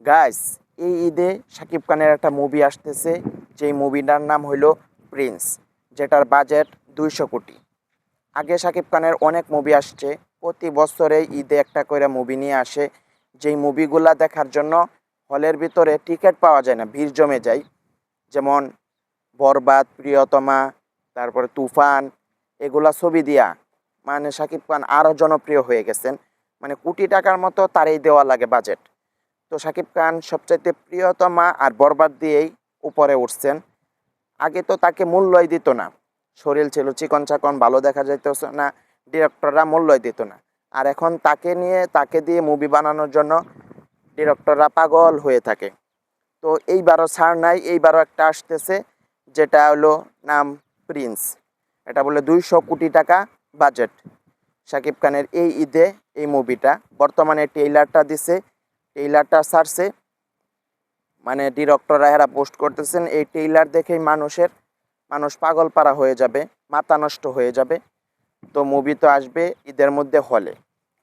Guys, এই ঈদে শাকিব খানের একটা মুভি আসতেছে, যেই মুভিটার নাম হইল প্রিন্স, যেটার বাজেট 200 কোটি। আগে শাকিব খানের অনেক মুভি আসছে, প্রতি বছরে ঈদে একটা করে মুভি নিয়ে আসে। যেই মুভিগুলা দেখার জন্য হলের ভিতরে টিকিট পাওয়া যায় না, ভিড় জমে যায়। যেমন বরবাদ, প্রিয়তমা, তারপরে তুফান, এগুলা ছবি দিয়া মানে শাকিব খান আরও জনপ্রিয় হয়ে গেছেন। মানে কোটি টাকার মতো তারই দেওয়া লাগে বাজেট। তো শাকিব খান সবচাইতে প্রিয়তমা আর বরবাদ দিয়েই উপরে উঠছেন। আগে তো তাকে মূল্যই দিত না, শরীর ছিল চিকন চাকন, ভালো দেখা যাইত না, ডিরেক্টররা মূল্যই দিত না। আর এখন তাকে দিয়ে মুভি বানানোর জন্য ডিরেক্টররা পাগল হয়ে থাকে। তো এইবারও ছাড় নাই, এইবারও একটা আসতেছে, যেটা হলো নাম প্রিন্স। এটা বলে 200 কোটি টাকা বাজেট। শাকিব খানের এই ঈদে এই মুভিটা বর্তমানে ট্রেইলারটা দিছে, ট্রেইলারটা ছাড়ছে, মানে ডিরেক্টররা এরা পোস্ট করতেছেন। এই ট্রেইলার দেখেই মানুষ পাগল পাড়া হয়ে যাবে, মাথা নষ্ট হয়ে যাবে। তো মুভি তো আসবে ঈদের মধ্যে হলে,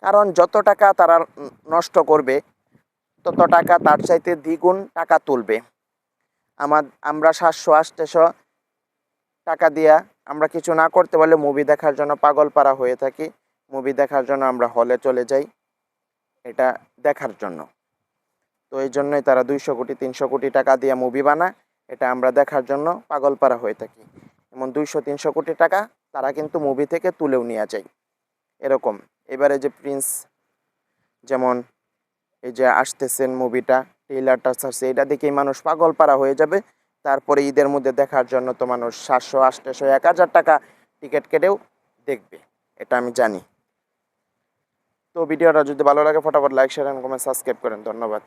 কারণ যত টাকা তারা নষ্ট করবে তত টাকা তার চাইতে দ্বিগুণ টাকা তুলবে। আমরা 700-800 টাকা দিয়া আমরা কিছু না করতে পারলে মুভি দেখার জন্য পাগল পাড়া হয়ে থাকি। মুভি দেখার জন্য আমরা হলে চলে যাই এটা দেখার জন্য। তো এই জন্যই তারা 200 কোটি 300 কোটি টাকা দিয়ে মুভি বানায়, এটা আমরা দেখার জন্য পাগলপাড়া হয়ে থাকি। এমন 200-300 কোটি টাকা তারা কিন্তু মুভি থেকে তুলেও নিয়ে যায় এরকম। এবারে যে প্রিন্স, যেমন এই যে আসতেছেন মুভিটা, ট্রেইলারটা ছাড়ছে, এটা দেখেই মানুষ পাগলপাড়া হয়ে যাবে। তারপরে ঈদের মধ্যে দেখার জন্য তো মানুষ 700-800-1000 টাকা টিকিট কেটেও দেখবে, এটা আমি জানি। তো ভিডিওটা যদি ভালো লাগে ফটাফট like, share and comment, subscribe করেন। ধন্যবাদ।